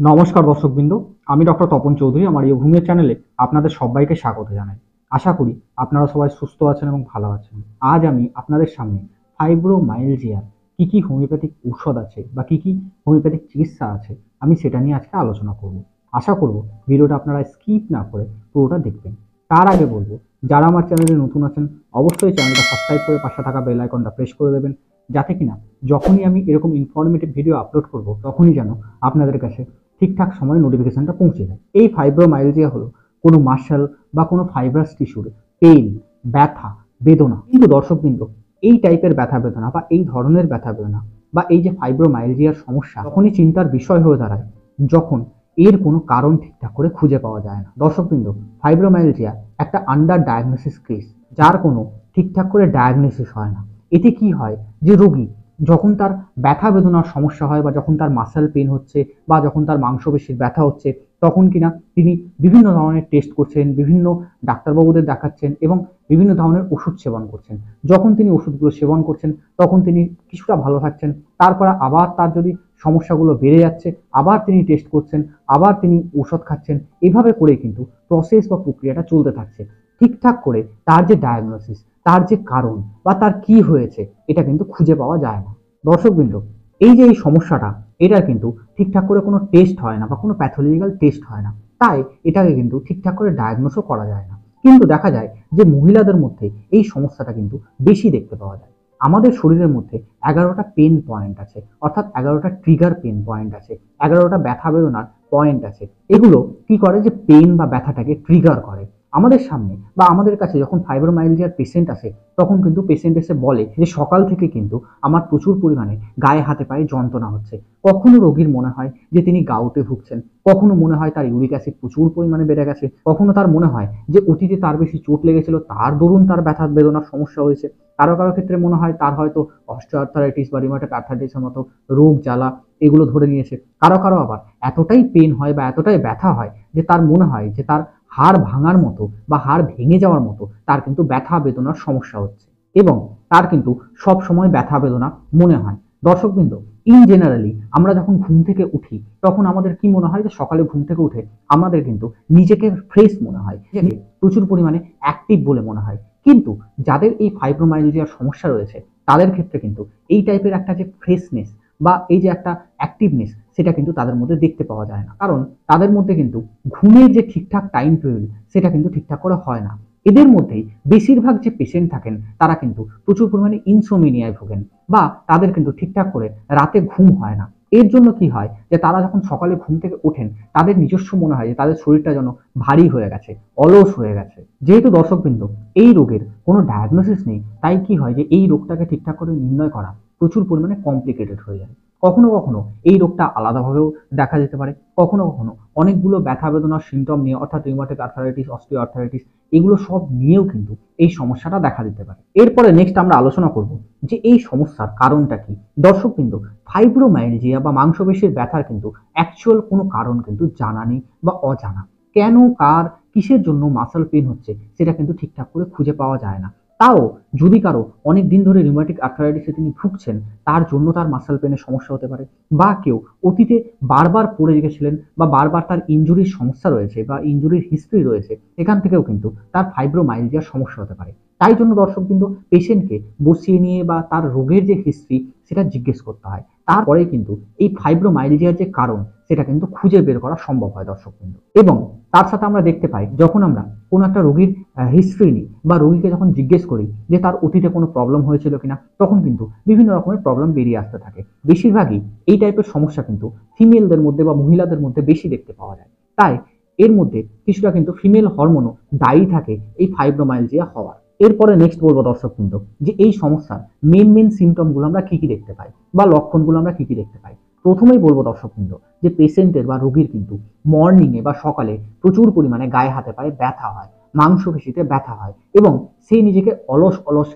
নমস্কার দর্শকবৃন্দ, আমি ডক্টর তপন চৌধুরী। আমার এই ঘুমের চ্যানেলে আপনাদের সবাইকে স্বাগত জানাই। আশা করি আপনারা সবাই সুস্থ আছেন এবং ভালো আছেন। আজ আমি আপনাদের সামনে ফাইব্রোমাইলজিয়ার কি কি হোমিওপ্যাথিক ঔষধ আছে বা কি কি হোমিওপ্যাথিক চিকিৎসা আছে আমি সেটা নিয়ে আজকে আলোচনা করব। আশা করব ভিডিওটা আপনারা স্কিপ না করে পুরোটা দেখবেন। তার আগে বলবো, যারা আমার চ্যানেলে নতুন আছেন অবশ্যই চ্যানেলটা সাবস্ক্রাইব করে পাশে থাকা বেল আইকনটা প্রেস করে দেবেন, যাতে কিনা যখনই আমি এরকম ইনফরমেটিভ ভিডিও আপলোড করব তখনই যেন আপনাদের কাছে ঠিকঠাক সময়ে নোটিফিকেশনটা পৌঁছে যায়। এই ফাইব্রোমাইলজিয়া হলো কোনো মাসল বা কোনো ফাইব্রাস টিস্যুর পেইন, ব্যথা, বেদনা। কিন্তু দর্শকবৃন্দ, এই টাইপের ব্যথা বেদনা বা এই ধরনের ব্যথা বেদনা বা এই যে ফাইব্রোমাইলজিয়ার সমস্যা তখনই চিন্তার বিষয় হয়ে দাঁড়ায় যখন এর কোনো কারণ ঠিকঠাক করে খুঁজে পাওয়া যায় না। দর্শকবৃন্দ, ফাইব্রোমাইলজিয়া একটা আন্ডার ডায়াগনোসিস কেস, যার কোনো ঠিকঠাক করে ডায়াগনোসিস হয় না। এতে কি হয় যে রোগী যখন তার ব্যথা বেদনার সমস্যা হয় বা যখন তার মাসেল পেন হচ্ছে বা যখন তার মাংসপেশির ব্যথা হচ্ছে, তখন কিনা তিনি বিভিন্ন ধরনের টেস্ট করছেন, বিভিন্ন ডাক্তারবাবুদের দেখাচ্ছেন এবং বিভিন্ন ধরনের ওষুধ সেবন করছেন। যখন তিনি ওষুধগুলো সেবন করছেন তখন তিনি কিছুটা ভালো থাকছেন, তারপরে আবার তার যদি সমস্যাগুলো বেড়ে যাচ্ছে আবার তিনি টেস্ট করছেন, আবার তিনি ওষুধ খাচ্ছেন। এভাবে করে কিন্তু প্রসেস বা প্রক্রিয়াটা চলতে থাকছে। ঠিকঠাক করে তার যে ডায়াগনোসিস, তার যে কারণ বা তার কি হয়েছে এটা কিন্তু খুঁজে পাওয়া যায় না। দর্শকবৃন্দ, এই যে এই সমস্যাটা, এটার কিন্তু ঠিকঠাক করে কোনো টেস্ট হয় না বা কোনো প্যাথোলজিক্যাল টেস্ট হয় না, তাই এটাকে কিন্তু ঠিকঠাক করে ডায়াগনোসও করা যায় না। কিন্তু দেখা যায় যে মহিলাদের মধ্যে এই সমস্যাটা কিন্তু বেশি দেখতে পাওয়া যায়। আমাদের শরীরের মধ্যে 11টা পেন পয়েন্ট আছে, অর্থাৎ 11টা ট্রিগার পেন পয়েন্ট আছে, 11টা ব্যথা বেদনার পয়েন্ট আছে। এগুলো কি করে যে পেন বা ব্যথাটাকে ট্রিগার করে। আমাদের সামনে বা আমাদের কাছে যখন ফাইব্রোমাইলজিয়ার পেশেন্ট আসে তখন কিন্তু পেশেন্ট এসে বলে যে সকাল থেকে কিন্তু আমার প্রচুর পরিমাণে গায়ে হাতে পায়ে যন্ত্রণা হচ্ছে। কখনো রোগীর মনে হয় যে তিনি গাউটে ভুগছেন, কখনো মনে হয় তার ইউরিক অ্যাসিড প্রচুর পরিমাণে বেড়ে গেছে, কখনো তার মনে হয় যে অতীতে তার বেশি চোট লেগেছিল তার দরুন তার ব্যথা বেদনার সমস্যা হয়েছে। কারো কারো ক্ষেত্রে মনে হয় তার হয়তো অস্টিওআর্থারাইটিস বা রিউমাটয়েড আর্থ্রাইটিসের মতো রোগ জ্বালা এগুলো ধরে নিয়েছে। কারো কারো আবার এতটাই পেন হয় বা এতটাই ব্যথা হয় যে তার মনে হয় যে তার হাড় ভাঙার মতো বা হাড় ভেঙে যাওয়ার মতো তার কিন্তু ব্যথা বেদনার সমস্যা হচ্ছে এবং তার কিন্তু সব সময় ব্যথা বেদনা মনে হয়। দর্শকবৃন্দ, ইন জেনারেলি আমরা যখন ঘুম থেকে উঠি তখন আমাদের কি মনে হয় যে সকালে ঘুম থেকে উঠে আমাদের কিন্তু নিজেকে ফ্রেশ মনে হয়, নিজেকে প্রচুর পরিমাণে অ্যাক্টিভ বলে মনে হয়। কিন্তু যাদের এই ফাইব্রোমাইলজিয়ার সমস্যা রয়েছে তাদের ক্ষেত্রে কিন্তু এই টাইপের একটা যে ফ্রেশনেস বা এই যে একটা অ্যাক্টিভনেস সেটা কিন্তু তাদের মধ্যে দেখতে পাওয়া যায় না, কারণ তাদের মধ্যে কিন্তু ঘুমের যে ঠিকঠাক টাইম টেবিল সেটা কিন্তু ঠিকঠাক করে হয় না। এদের মধ্যেই বেশিরভাগ যে পেশেন্ট থাকেন তারা কিন্তু প্রচুর পরিমাণে ইনসোমিনিয়ায় ভোগেন বা তাদের কিন্তু ঠিকঠাক করে রাতে ঘুম হয় না। এর জন্য কি হয় যে তারা যখন সকালে ঘুম থেকে ওঠেন তাদের নিজস্ব মনে হয় যে তাদের শরীরটা যেন ভারী হয়ে গেছে, অলস হয়ে গেছে। যেহেতু দর্শকবৃন্দ এই রোগের কোনো ডায়াগনোসিস নেই, তাই কি হয় যে এই রোগটাকে ঠিকঠাক করে নির্ণয় করা প্রচুর পরিমাণে কমপ্লিকেটেড হয়ে যায়। কখনো কখনো এই রোগটা আলাদাভাবেও দেখা যেতে পারে, কখনো কখনো অনেকগুলো ব্যথা বেদনার সিমটম নিয়ে, অর্থাৎ রিউমাটিক আর্থ্রাইটিস, অস্টিওআর্থ্রাইটিস এগুলো সব নিয়েও কিন্তু এই সমস্যাটা দেখা দিতে পারে। এরপরে নেক্সট আমরা আলোচনা করব যে এই সমস্যার কারণটা কি। দর্শকবৃন্দ, ফাইব্রোমাইলজিয়া বা মাংসপেশির ব্যথার কিন্তু অ্যাকচুয়াল কোনো কারণ কিন্তু জানা নেই বা অজানা। কেন, কার, কিসের জন্য মাসল পেন হচ্ছে সেটা কিন্তু ঠিকঠাক করে খুঁজে পাওয়া যায় না। তাও যদি কারো অনেক দিন ধরে রিউমাটিক আর্থ্রাইটিসে তিনি ভুগছেন তার জন্য তার মাসল পেনের সমস্যা হতে পারে, বা কেউ অতীতে বারবার পড়ে গেছিলেন বা বারবার তার ইনজুরির সমস্যা রয়েছে বা ইনজুরির হিস্ট্রি রয়েছে, এখান থেকেও কিন্তু তার ফাইব্রোমাইলজিয়ার সমস্যা হতে পারে। তাই জন্য দর্শকবৃন্দ, পেশেন্টকে বসিয়ে নিয়ে বা তার রোগের যে হিস্ট্রি সেটা জিজ্ঞেস করতে হয়, তারপরে কিন্তু এই ফাইব্রোমাইলজিয়ার যে কারণ সেটা কিন্তু খুঁজে বের করা সম্ভব হয় দর্শকবৃন্দ। এবং তার সাথে আমরা দেখতে পাই যখন আমরা কোনো একটা রোগীর হিস্ট্রি নিই বা রোগীকে যখন জিজ্ঞেস করি যে তার অতীতে কোনো প্রবলেম হয়েছিল কিনা, তখন কিন্তু বিভিন্ন রকমের প্রবলেম বেরিয়ে আসতে থাকে। বেশিরভাগই এই টাইপের সমস্যা কিন্তু ফিমেলদের মধ্যে বা মহিলাদের মধ্যে বেশি দেখতে পাওয়া যায়। তাই এর মধ্যে কিছুটা কিন্তু ফিমেল হরমোনও দায়ী থাকে এই ফাইব্রোমাইলজিয়া হওয়ার। এরপরে নেক্সট বলবো দর্শকবৃন্দ যে এই সমস্যার মেন সিমটমগুলো আমরা কি কি দেখতে পাই বা লক্ষণগুলো আমরা কি কি দেখতে পাই। প্রথমেই বলবো দর্শকবৃন্দ যে পেশেন্টের বা রোগীর কিন্তু মর্নিংয়ে বা সকালে প্রচুর পরিমাণে গায়ে হাতে পায়ে ব্যথা হয়, মাংসপেশিতে ব্যথা হয় এবং সে নিজেকে অলস অলস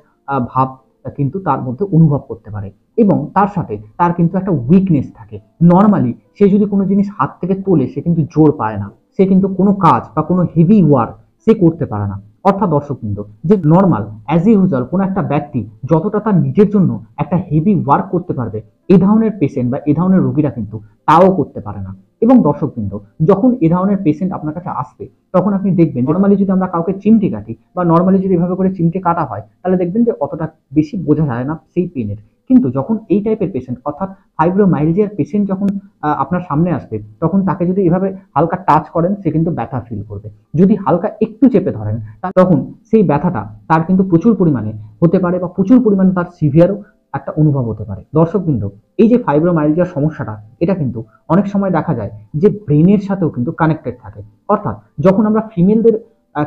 ভাব কিন্তু তার মধ্যে অনুভব করতে পারে এবং তার সাথে তার কিন্তু একটা উইকনেস থাকে। নর্মালি সে যদি কোনো জিনিস হাত থেকে তোলে সে কিন্তু জোর পায় না, সে কিন্তু কোনো কাজ বা কোনো হেভি ওয়ার্ক সে করতে পারে না। অর্থাৎ দর্শকবৃন্দ, যে নর্মাল অ্যাজ ইউজুয়াল কোনো একটা ব্যক্তি যতটা তার নিজের জন্য একটা হেভি ওয়ার্ক করতে পারবে, এই ধরনের পেশেন্ট বা এই ধরনের রোগীরা কিন্তু তাও করতে পারে না এবং দর্শকবৃন্দ, যখন এ ধরনের পেশেন্ট আপনার কাছে আসবে তখন আপনি দেখবেন নর্মালি যদি আমরা কাউকে চিমটি কাটি বা নর্মালি যদি এভাবে করে চিমটি কাটা হয় তাহলে দেখবেন যে অতটা বেশি বোঝা যায় না সেই পেনের। কিন্তু যখন এই টাইপের পেশেন্ট অর্থাৎ ফাইব্রোমাইলজিয়ার পেশেন্ট যখন আপনার সামনে আসবে তখন তাকে যদি এভাবে হালকা টাচ করেন সে কিন্তু ব্যথা ফিল করবে। যদি হালকা একটু চেপে ধরেন তখন সেই ব্যথাটা তার কিন্তু প্রচুর পরিমাণে হতে পারে বা প্রচুর পরিমাণে তার সিভিয়ারও একটা অনুভব হতে পারে। দর্শকবৃন্দ, এই যে ফাইব্রোমাইলজিয়ার সমস্যাটা এটা কিন্তু অনেক সময় দেখা যায় যে ব্রেনের সাথেও কিন্তু কানেক্টেড থাকে। অর্থাৎ যখন আমরা ফিমেলদের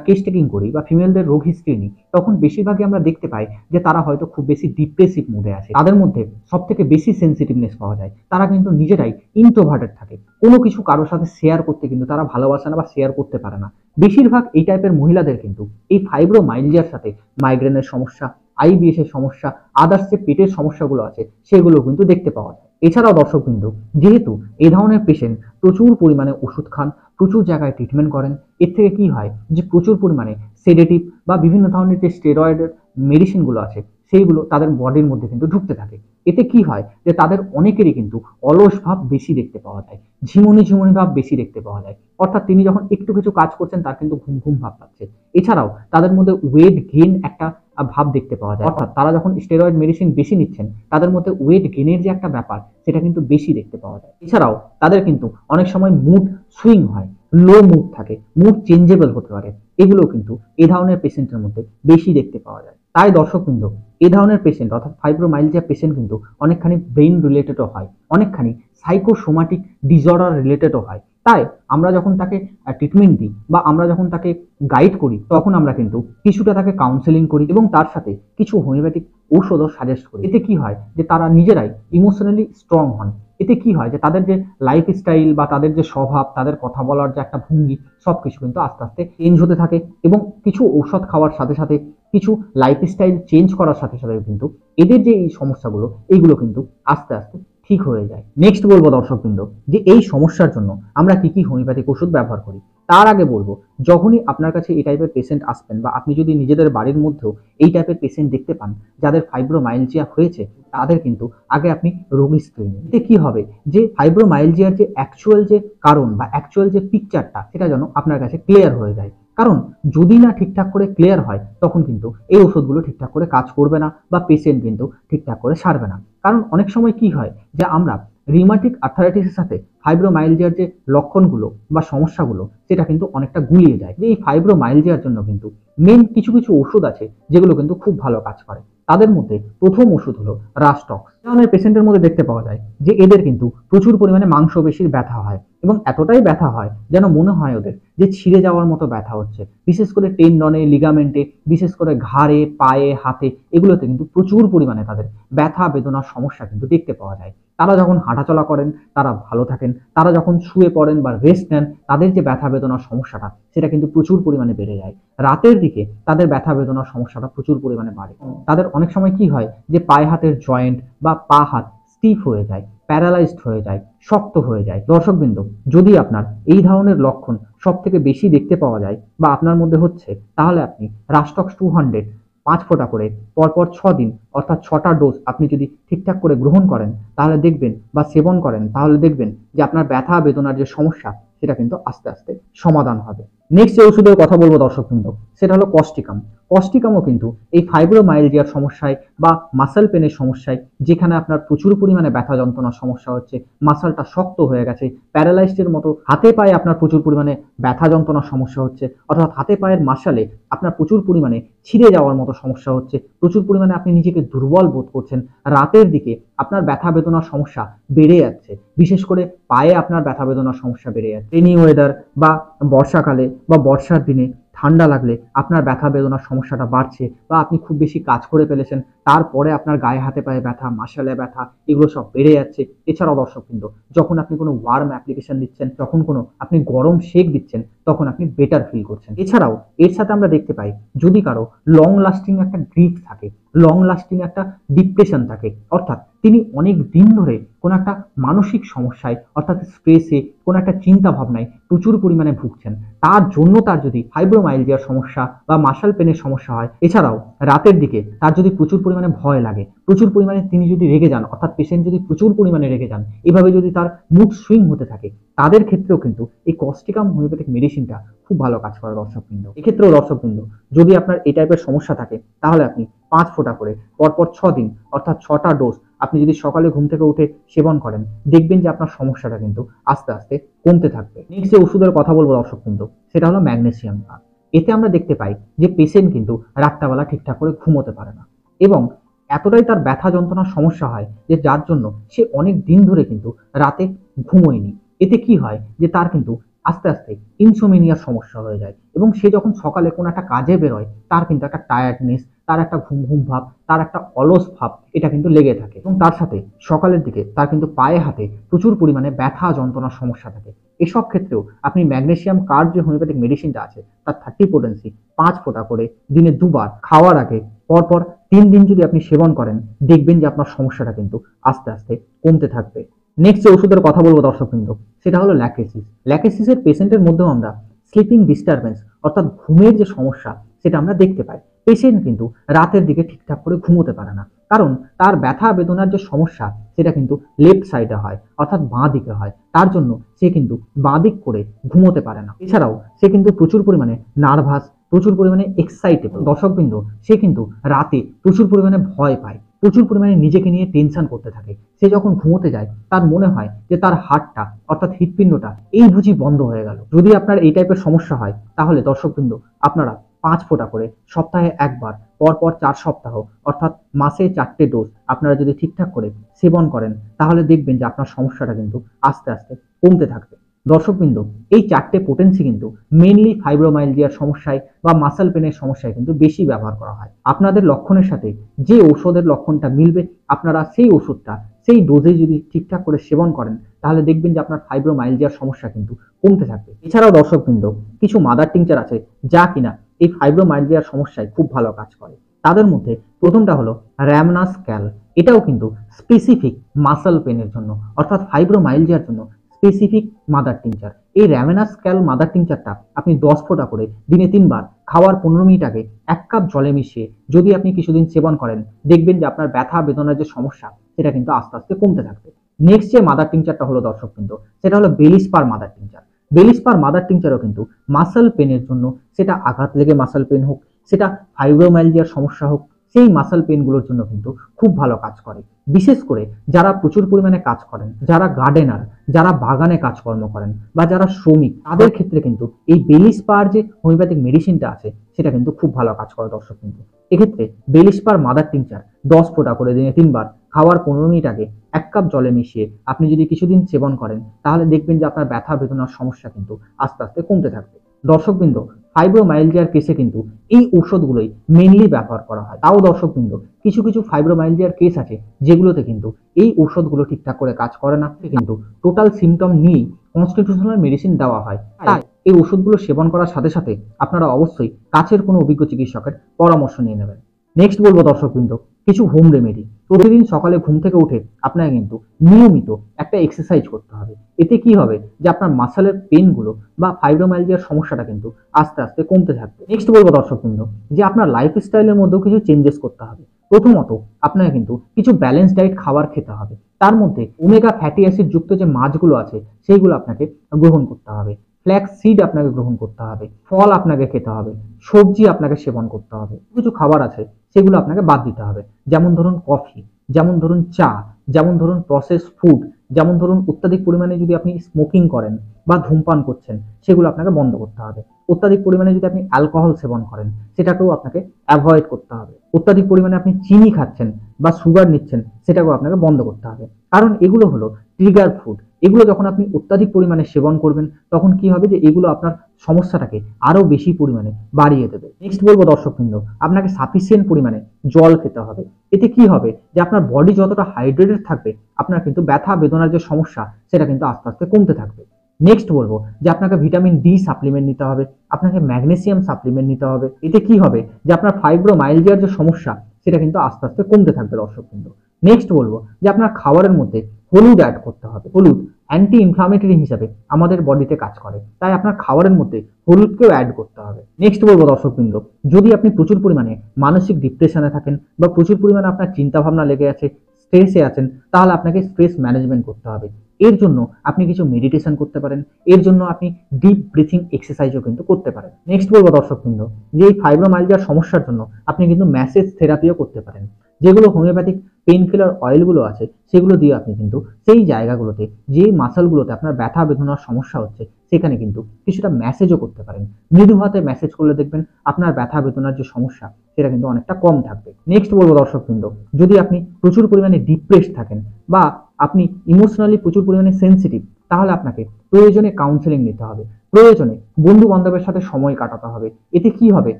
কেস টেকিং করি বা ফিমেলদের রোগ হিস্ট্রি নিই তখন বেশিরভাগই আমরা দেখতে পাই যে তারা হয়তো খুব বেশি ডিপ্রেসিভ মুডে আছে, তাদের মধ্যে সব থেকে বেশি সেন্সিটিভনেস পাওয়া যায়, তারা কিন্তু নিজেরাই ইন্ট্রোভার্টেড থাকে, কোনো কিছু কারোর সাথে শেয়ার করতে কিন্তু তারা ভালোবাসে না বা শেয়ার করতে পারে না। বেশিরভাগ এই টাইপের মহিলাদের কিন্তু এই ফাইব্রোমাইলজিয়ার সাথে মাইগ্রেনের সমস্যা, আইবিএস এর সমস্যা, আদার্স যে পেটের সমস্যাগুলো আছে সেগুলো কিন্তু দেখতে পাওয়া যায়। এছাড়াও দর্শকবৃন্দ, যেহেতু এই ধরনের পেশেন্ট প্রচুর পরিমাণে ওষুধ খান, প্রচুর জায়গায় ট্রিটমেন্ট করেন, এর থেকে কি হয় যে প্রচুর পরিমাণে সেডেটিভ বা বিভিন্ন ধরনের যে স্টেরয়েডের মেডিসিনগুলো আছে সেইগুলো তাদের বডির মধ্যে কিন্তু ঢুকতে থাকে। এতে কি হয় যে তাদের অনেকেরই কিন্তু অলস ভাব বেশি দেখতে পাওয়া যায়, ঝিমুনি ঝিমুনি ভাব বেশি দেখতে পাওয়া যায়। অর্থাৎ তিনি যখন একটু কিছু কাজ করছেন তার কিন্তু ঘুম ঘুম ভাব পাচ্ছে। এছাড়াও তাদের মধ্যে ওয়েট গেইন একটা ভাব দেখতে পাওয়া যায়। অর্থাৎ তারা যখন স্টেরয়েড মেডিসিন বেশি নিচ্ছেন তাদের মধ্যে ওয়েট গেইনের যে একটা ব্যাপার সেটা কিন্তু বেশি দেখতে পাওয়া যায়। এছাড়াও তাদের কিন্তু অনেক সময় মুড সুইং হয়, লো মুড থাকে, মুড চেঞ্জেবল হতে পারে, এগুলো কিন্তু এই ধরনের পেশেন্টের মধ্যে বেশি দেখতে পাওয়া যায়। তাই দর্শকবৃন্দ, এই ধরনের পেশেন্ট অর্থাৎ ফাইব্রোমাইলজিয়া পেশেন্ট কিন্তু অনেকখানি ব্রেইন রিলেটেডও হয়, অনেকখানি সাইকোসোমাটিক ডিসঅর্ডার রিলেটেডও হয়। তাই আমরা যখন তাকে ট্রিটমেন্ট দিই বা আমরা যখন তাকে গাইড করি তখন আমরা কিন্তু কিছুটা তাকে কাউন্সেলিং করি এবং তার সাথে কিছু হোমিওপ্যাথিক ঔষধও সাজেস্ট করি। এতে কি হয় যে তারা নিজেরাই ইমোশনালি স্ট্রং হন। এতে কি হয় যে তাদের যে লাইফস্টাইল বা তাদের যে স্বভাব, তাদের কথা বলার যে একটা ভঙ্গি সবকিছু কিন্তু আস্তে আস্তে চেঞ্জ হতে থাকে এবং কিছু ঔষধ খাওয়ার সাথে সাথে, কিছু লাইফস্টাইল চেঞ্জ করার সাথে সাথে কিন্তু এদের যে এই সমস্যাগুলো এইগুলো কিন্তু আস্তে আস্তে ঠিক হয়ে যায়। নেক্সট বলবো দর্শকবৃন্দ যে এই সমস্যার জন্য আমরা কি কি হোমিওপ্যাথিক ওষুধ ব্যবহার করি। তার আগে বলবো, যখনই আপনার কাছে এই টাইপের পেশেন্ট আসবেন বা আপনি যদি নিজেদের বাড়ির মধ্যেও এই টাইপের পেশেন্ট দেখতে পান যাদের ফাইব্রোমাইলজিয়া হয়েছে, তাদের কিন্তু আগে আপনি রোগী স্ক্রিন নিন। এতে কি হবে যে ফাইব্রোমাইলজিয়ার যে অ্যাকচুয়াল যে কারণ বা অ্যাকচুয়াল যে পিকচারটা সেটা যেন আপনার কাছে ক্লিয়ার হয়ে যায়। কারণ যদি না ঠিকঠাক করে ক্লিয়ার হয় তখন কিন্তু এই ওষুধগুলো ঠিকঠাক করে কাজ করবে না বা পেশেন্ট কিন্তু ঠিকঠাক করে সারবে না। কারণ অনেক সময় কি হয় যে আমরা রিউমাটিক আর্থারাইটিসের সাথে ফাইব্রোমাইলজিয়ার যে লক্ষণগুলো বা সমস্যাগুলো সেটা কিন্তু অনেকটা গুলিয়ে যায়। এই ফাইব্রোমাইলজিয়ার জন্য কিন্তু মেন কিছু কিছু ওষুধ আছে যেগুলো কিন্তু খুব ভালো কাজ করে। তাদের মধ্যে প্রথম ওষুধ হলো রাস্টক্স। ধরনের পেশেন্টের মধ্যে দেখতে পাওয়া যায় যে এদের কিন্তু প্রচুর পরিমাণে মাংসপেশির ব্যথা হয় এবং এতটাই ব্যথা হয় যেন মনে হয় ওদের যে ছিঁড়ে যাওয়ার মতো ব্যথা হচ্ছে। বিশেষ করে টেন্ডনে, লিগামেন্টে, বিশেষ করে ঘাড়ে, পায়ে, হাতে, এগুলোতে কিন্তু প্রচুর পরিমাণে তাদের ব্যথা বেদনার সমস্যা কিন্তু দেখতে পাওয়া যায়। তারা যখন হাঁটাচলা করেন তারা ভালো থাকেন, তারা যখন শুয়ে পড়েন বা রেস্ট নেন তাদের যে ব্যথা বেদনার সমস্যাটা সেটা কিন্তু প্রচুর পরিমাণে বেড়ে যায়। রাতের দিকে তাদের ব্যথা বেদনার সমস্যাটা প্রচুর পরিমাণে বাড়ে। তাদের অনেক সময় কি হয় যে পায়ে হাতের জয়েন্ট বা পা হাত স্টিফ হয়ে যায়, প্যারালাইজড হয়ে যায়, শক্ত হয়ে যায়। দর্শকবৃন্দ, যদি আপনার এই ধরনের লক্ষণ সব থেকে বেশি দেখতে পাওয়া যায় বা আপনার মধ্যে হচ্ছে, তাহলে আপনি রাস্টক্স 200 5 ফোঁটা করে পরপর 6 দিন অর্থাৎ 6টা ডোজ আপনি যদি ঠিকঠাক করে গ্রহণ করেন তাহলে দেখবেন বা সেবন করেন তাহলে দেখবেন যে আপনার ব্যথা বেদনার যে সমস্যা সেটা কিন্তু আস্তে আস্তে সমাধান হবে। নেক্সট যে ওষুধের কথা বলবো দর্শকবৃন্দ সেটা হলো কস্টিকাম। কস্টিকামও কিন্তু এই ফাইব্রোমাইলজিয়ার সমস্যায় বা মাসেল পেনের সমস্যায়, যেখানে আপনার প্রচুর পরিমাণে ব্যথা যন্ত্রণার সমস্যা হচ্ছে, মাসেলটা শক্ত হয়ে গেছে, প্যারালাইজডের মতো হাতে পায়ে আপনার প্রচুর পরিমাণে ব্যথা যন্ত্রণার সমস্যা হচ্ছে, অর্থাৎ হাতে পায়ের মাসেলে আপনার প্রচুর পরিমাণে ছিঁড়ে যাওয়ার মতো সমস্যা হচ্ছে, প্রচুর পরিমাণে আপনি নিজেকে দুর্বল বোধ করছেন, রাতের দিকে আপনার ব্যথা বেদনার সমস্যা বেড়ে যাচ্ছে, বিশেষ করে পায়ে আপনার ব্যথা বেদনার সমস্যা বেড়ে যাচ্ছে। রেনি ওয়েদার বা বর্ষাকালে বা বর্ষার দিনে ঠান্ডা লাগলে আপনার ব্যথা বেদনার সমস্যাটা বাড়ছে বা আপনি খুব বেশি কাজ করে ফেলেছেন তারপরে আপনার গায়ে হাতে পায়ে ব্যথা, মাসেলে ব্যথা, এগুলো সব বেড়ে যাচ্ছে। এছাড়াও দর্শকবৃন্দ, যখন আপনি কোনো ওয়ার্ম অ্যাপ্লিকেশন দিচ্ছেন, যখন কোনো আপনি গরম শেক দিচ্ছেন তখন আপনি বেটার ফিল করছেন। এছাড়াও এর সাথে আমরা দেখতে পাই যদি কারো লং লাস্টিং একটা গ্রিফ থাকে, লং লাস্টিং একটা ডিপ্রেশন থাকে, অর্থাৎ তিনি অনেক দিন ধরে কোনো একটা মানসিক সমস্যায় অর্থাৎ স্ট্রেসে, কোনো একটা চিন্তা ভাবনায় প্রচুর পরিমাণে ভুগছেন, তার জন্য তার যদি ফাইব্রোমাইলজিয়া ফাইব্রোমাইলজিয়ার সমস্যা বা মাসল পেনের সমস্যা হয়, এছাড়াও রাতের দিকে তার যদি প্রচুর পরিমাণে ভয় লাগে, প্রচুর পরিমাণে তিনি যদি রেগে যান, অর্থাৎ পেশেন্ট যদি প্রচুর পরিমাণে রেগে যান, এভাবে যদি তার মুড সুইং হতে থাকে, তাদের ক্ষেত্রেও কিন্তু এই কস্টিকাম হোমিওপ্যাথিক মেডিসিনটা খুব ভালো কাজ করে দর্শকবৃন্দ। এক্ষেত্রেও দর্শকবৃন্দ, যদি আপনার এই টাইপের সমস্যা থাকে, তাহলে আপনি 5 ফোঁটা করে পরপর 6 দিন অর্থাৎ 6টা ডোজ আপনি যদি সকালে ঘুম থেকে উঠে সেবন করেন, দেখবেন যে আপনার সমস্যাটা কিন্তু আস্তে আস্তে কমতে থাকবে। নেক্সট যে ওষুধের কথা বলবো দর্শকবৃন্দ, সেটা হলো ম্যাগনেসিয়াম কার্ব। এতে আমরা দেখতে পাই যে পেশেন্ট কিন্তু রাত্রাবেলা ঠিকঠাক করে ঘুমোতে পারে না, এবং এতটাই তার ব্যথা যন্ত্রণার সমস্যা হয় যে যার জন্য সে অনেক দিন ধরে কিন্তু রাতে ঘুমোয়নি। এতে কি হয় যে তার কিন্তু আস্তে আস্তে ইনসোমেনিয়ার সমস্যা হয়ে যায়, এবং সে যখন সকালে কোনো একটা কাজে বেরোয়, তার কিন্তু একটা টায়ার্ডনেস, তার একটা ঘুম ঘুম ভাব, তার একটা অলস ভাব, এটা কিন্তু লেগে থাকে। এবং তার সাথে সকালের দিকে তার কিন্তু পায়ে হাতে প্রচুর পরিমাণে ব্যথা যন্ত্রণার সমস্যা থাকে। এসব ক্ষেত্রেও আপনি ম্যাগনেসিয়াম কার্ব যে হোমিওপ্যাথিক মেডিসিনটা আছে, তার 30 পোটেন্সি 5 ফোঁটা করে দিনে 2বার খাওয়ার আগে পরপর 3 দিন যদি আপনি সেবন করেন, দেখবেন যে আপনার সমস্যাটা কিন্তু আস্তে আস্তে কমতে থাকবে। নেক্সট যে ওষুধের কথা বলবো দর্শকবৃন্দ, সেটা হলো ল্যাকেসিস। ল্যাকেসিসের পেশেন্টের মধ্যেও আমরা স্লিপিং ডিস্টারবেন্স অর্থাৎ ঘুমের যে সমস্যা, সেটা আমরা দেখতে পাই। পেশেন্ট কিন্তু রাতের দিকে ঠিকঠাক করে ঘুমোতে পারে না, কারণ তার ব্যথা বেদনার যে সমস্যা, সেটা কিন্তু লেফট সাইডে হয়, অর্থাৎ বাঁ দিকে হয়। তার জন্য সে কিন্তু বাঁ দিক করে ঘুমোতে পারে না। এছাড়াও সে কিন্তু প্রচুর পরিমাণে নার্ভাস, প্রচুর পরিমাণে এক্সাইটেবল। দর্শকবৃন্দ, সে কিন্তু রাতে প্রচুর পরিমাণে ভয় পায়, প্রচুর পরিমাণে নিজেকে নিয়ে টেনশন করতে থাকে। সে যখন ঘুমোতে যায়, তার মনে হয় যে তার হার্টটা অর্থাৎ হৃৎপিণ্ডটা এই বুঝি বন্ধ হয়ে গেল। যদি আপনার এই টাইপের সমস্যা হয়, তাহলে দর্শকবৃন্দ আপনারা 5 ফোঁটা করে সপ্তাহে একবার পরপর 4 সপ্তাহ অর্থাৎ মাসে 4টে ডোজ আপনারা যদি ঠিকঠাক করে সেবন করেন, তাহলে দেখবেন যে আপনার সমস্যাটা কিন্তু আস্তে আস্তে কমতে থাকবে। দর্শকবৃন্দ, এই 4টে পোটেন্সি কিন্তু মেইনলি ফাইব্রোমাইলজিয়ার সমস্যায় বা মাসল পেনের সমস্যায় কিন্তু বেশি ব্যবহার করা হয়। আপনাদের লক্ষণের সাথে যে ঔষধের লক্ষণটা মিলবে, আপনারা সেই ওষুধটা সেই ডোজে যদি ঠিকঠাক করে সেবন করেন, তাহলে দেখবেন যে আপনার ফাইব্রোমাইলজিয়ার সমস্যা কিন্তু কমতে থাকবে। এছাড়াও দর্শকবৃন্দ, কিছু মাদার টিংচার আছে যা কিনা এই ফাইব্রোমাইলজিয়ার সমস্যায় খুব ভালো কাজ করে। তাদের মধ্যে প্রথমটা হলো র্যামনাস ক্যাল। এটাও কিন্তু স্পেসিফিক মাসল পেনের জন্য অর্থাৎ ফাইব্রোমাইলজিয়ার জন্য স্পেসিফিক মাদার টিংচার। এই র্যামেনাস ক্যাল মাদার টিংচারটা আপনি 10 ফোঁটা করে দিনে 3বার খাওয়ার 15 মিনিট আগে 1 কাপ জলে মিশিয়ে যদি আপনি কিছুদিন সেবন করেন, দেখবেন যে আপনার ব্যথা বেদনার যে সমস্যা, সেটা কিন্তু আস্তে আস্তে কমতে থাকবে। নেক্সট যে মাদার টিংচারটা হলো দর্শকবৃন্দ, সেটা হলো বেলিস্পার মাদার টিংচার। বেলিস্পার মাদার টিংচারও কিন্তু মাসল পেনের জন্য, সেটা আঘাত লেগে মাসল পেন হোক, সেটা ফাইব্রোমাইলজিয়ার সমস্যা হোক, সেই মাসল পেনগুলোর জন্য কিন্তু খুব ভালো কাজ করে। বিশেষ করে যারা প্রচুর পরিমাণে কাজ করেন, যারা গার্ডেনার, যারা বাগানে কাজকর্ম করেন, বা যারা শ্রমিক, তাদের ক্ষেত্রে কিন্তু এই বেলিস্পার যে হোমিওপ্যাথিক মেডিসিনটা আছে, সেটা কিন্তু খুব ভালো কাজ করে দর্শক। কিন্তু এক্ষেত্রে বেলিস্পার মাদার টিংচার 10 ফোঁটা করে দিনে 3বার খাওয়ার 15 মিনিট আগে 1 কাপ জলে মিশিয়ে আপনি যদি কিছুদিন সেবন করেন, তাহলে দেখবেন যে আপনার ব্যথা বেদনার সমস্যা কিন্তু আস্তে আস্তে কমতে থাকবে। দর্শকবৃন্দ, ফাইব্রোমাইলজিয়ার কেসে কিন্তু এই ঔষধগুলোই মেইনলি ব্যবহার করা হয়। তাও দর্শকবৃন্দ, কিছু কিছু ফাইব্রোমাইলজিয়ার কেস আছে যেগুলোতে কিন্তু এই ঔষধগুলো ঠিকঠাক করে কাজ করে না, কিন্তু টোটাল সিমটম নিয়েই কনস্টিটিউশনাল মেডিসিন দেওয়া হয়। তাই এই ওষুধগুলো সেবন করার সাথে সাথে আপনারা অবশ্যই কাছের কোনো অভিজ্ঞ চিকিৎসকের পরামর্শ নিয়ে নেবেন। নেক্সট বলবো দর্শকবৃন্দ, কিছু হোম রেমেডি। প্রতিদিন সকালে ঘুম থেকে উঠে আপনাকে কিন্তু নিয়মিত একটা এক্সারসাইজ করতে হবে। এতে কি হবে যে আপনার মাসলের পেনগুলো বা ফাইব্রোমাইলজিয়ার সমস্যাটা কিন্তু আস্তে আস্তে কমতে থাকবে। নেক্সট বলবো দর্শকবৃন্দ, যে আপনার লাইফস্টাইলের মধ্যেও কিছু চেঞ্জেস করতে হবে। প্রথমত আপনাকে কিন্তু কিছু ব্যালেন্স ডায়েট খাবার খেতে হবে। তার মধ্যে ওমেগা ফ্যাটি অ্যাসিড যুক্ত যে মাছগুলো আছে, সেইগুলো আপনাকে গ্রহণ করতে হবে। ফ্ল্যাক্স সিড আপনাকে গ্রহণ করতে হবে, ফল আপনাকে খেতে হবে, সবজি আপনাকে সেবন করতে হবে। কিছু খাবার আছে সেগুলো আপনাকে বাদ দিতে হবে, যেমন ধরুন কফি, যেমন ধরুন চা, যেমন ধরুন প্রসেস ফুড, যেমন ধরুন অত্যাধিক পরিমাণে যদি আপনি স্মোকিং করেন বা ধূমপান করছেন, সেগুলো আপনাকে বন্ধ করতে হবে। অত্যাধিক পরিমাণে যদি আপনি অ্যালকোহল সেবন করেন, সেটাকেও আপনাকে অ্যাভয়েড করতে হবে। অত্যাধিক পরিমাণে আপনি চিনি খাচ্ছেন বা সুগার নিচ্ছেন, সেটাকেও আপনাকে বন্ধ করতে হবে। কারণ এগুলো হলো ট্রিগার ফুড। এগুলো যখন আপনি অত্যাধিক পরিমাণে সেবন করবেন, তখন কি হবে যে এগুলো আপনার সমস্যাটাকে আরো বেশি পরিমাণে বাড়িয়ে দেবে। নেক্সট বলবো দর্শকবৃন্দ, আপনাকে সাফিসিয়েন্ট পরিমাণে জল খেতে হবে। এতে কি হবে যে আপনার বডি যতটা হাইড্রেটেড থাকবে, আপনার কিন্তু ব্যথা বেদনার যে সমস্যা, সেটা কিন্তু আস্তে আস্তে কমতে থাকবে। নেক্সট বলবো যে আপনাকে ভিটামিন ডি সাপ্লিমেন্ট নিতে হবে, আপনাকে ম্যাগনেসিয়াম সাপ্লিমেন্ট নিতে হবে। এতে কি হবে যে আপনার ফাইব্রোমাইলজিয়ার যে সমস্যা, সেটা কিন্তু আস্তে আস্তে কমতে থাকবে দর্শকবৃন্দ। নেক্সট বলবো যে আপনার খাবারের মধ্যে হলুদ অ্যাড করতে হবে। হলুদ অ্যান্টি ইনফ্লামেটরি হিসাবে আমাদের বডিতে কাজ করে, তাই আপনার খাবারের মধ্যে হলুদকেও অ্যাড করতে হবে। নেক্সট বলবো দর্শকবৃন্দ, যদি আপনি প্রচুর পরিমাণে মানসিক ডিপ্রেশনে থাকেন বা প্রচুর পরিমাণে আপনার চিন্তা ভাবনা লেগে আছে, স্ট্রেসে আছেন, তাহলে আপনাকে স্ট্রেস ম্যানেজমেন্ট করতে হবে। এর জন্য আপনি কিছু মেডিটেশন করতে পারেন, এর জন্য আপনি ডিপ ব্রিথিং এক্সারসাইজও কিন্তু করতে পারেন। নেক্সট বলবো দর্শকবৃন্দ, যে এই ফাইব্রোমাইলজিয়ার সমস্যার জন্য আপনি কিন্তু ম্যাসেজ থেরাপিও করতে পারেন। যেগুলো হোমিওপ্যাথিক পেইন কিলার অয়েলগুলো আছে সেগুলো দিয়ে আপনি কিন্তু সেই জায়গাগুলোতে, যে মাসলগুলোতে আপনার ব্যথা বেদনার সমস্যা হচ্ছে, সেখানে কিন্তু কিছুটা ম্যাসেজও করতে পারেন। মৃদু হাতে ম্যাসেজ করলে দেখবেন আপনার ব্যথা বেদনার যে সমস্যা সেটা কিন্তু অনেকটা কম থাকবে। নেক্সট বলবো দর্শকবৃন্দ, যদি আপনি প্রচুর পরিমাণে ডিপ্রেসড থাকেন বা আপনি ইমোশনালি প্রচুর পরিমাণে সেন্সিটিভ, তাহলে আপনাকে প্রয়োজনে কাউন্সেলিং নিতে হবে, প্রয়োজনে বন্ধু বান্ধবের সাথে সময় কাটাতে হবে। এতে কি হবে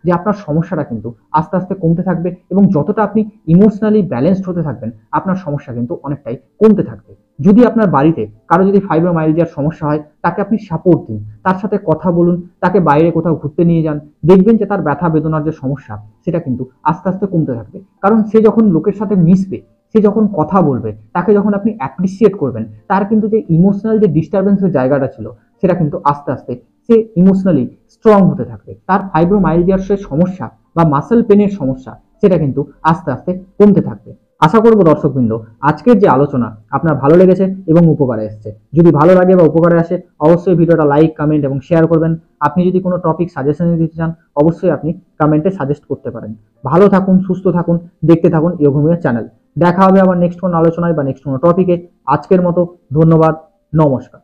যে আপনার সমস্যাটা কিন্তু আস্তে আস্তে কমতে থাকবে, এবং যতটা আপনি ইমোশনালি ব্যালেন্সড হতে থাকবেন আপনার সমস্যা কিন্তু অনেকটাই কমতে থাকবে। যদি আপনার বাড়িতে কারো যদি ফাইব্রোমাইলজিয়ার সমস্যা হয়, তাকে আপনি সাপোর্ট দিন, তার সাথে কথা বলুন, তাকে বাইরে কোথাও ঘুরতে নিয়ে যান, দেখবেন যে তার ব্যথা বেদনার যে সমস্যা সেটা কিন্তু আস্তে আস্তে কমতে থাকবে। কারণ সে যখন লোকের সাথে মিশবে, সে যখন কথা বলবে, তাকে যখন আপনি অ্যাপ্রিসিয়েট করবেন, তার কিন্তু যে ইমোশনাল যে ডিস্টারবেন্সের জায়গাটা ছিল সেটা কিন্তু আস্তে আস্তে সে ইমোশনালি স্ট্রং হতে থাকবে। তার ফাইব্রোমাইলজিয়ার যে সমস্যা বা মাসেল পেনের সমস্যা সেটা কিন্তু আস্তে আস্তে কমতে থাকবে। আশা করবো দর্শকবৃন্দ আজকের যে আলোচনা আপনার ভালো লেগেছে এবং উপকারে এসেছে। যদি ভালো লাগে বা উপকারে আসে, অবশ্যই ভিডিওটা লাইক, কমেন্ট এবং শেয়ার করবেন। আপনি যদি কোনো টপিক সাজেশন দিতে চান, অবশ্যই আপনি কমেন্টে সাজেস্ট করতে পারেন। ভালো থাকুন, সুস্থ থাকুন, দেখতে থাকুন ইয়োগমিয়া চ্যানেল। দেখা হবে আবার নেক্সট কোনো আলোচনায় বা নেক্সট কোনো টপিকে। আজকের মতো ধন্যবাদ, নমস্কার।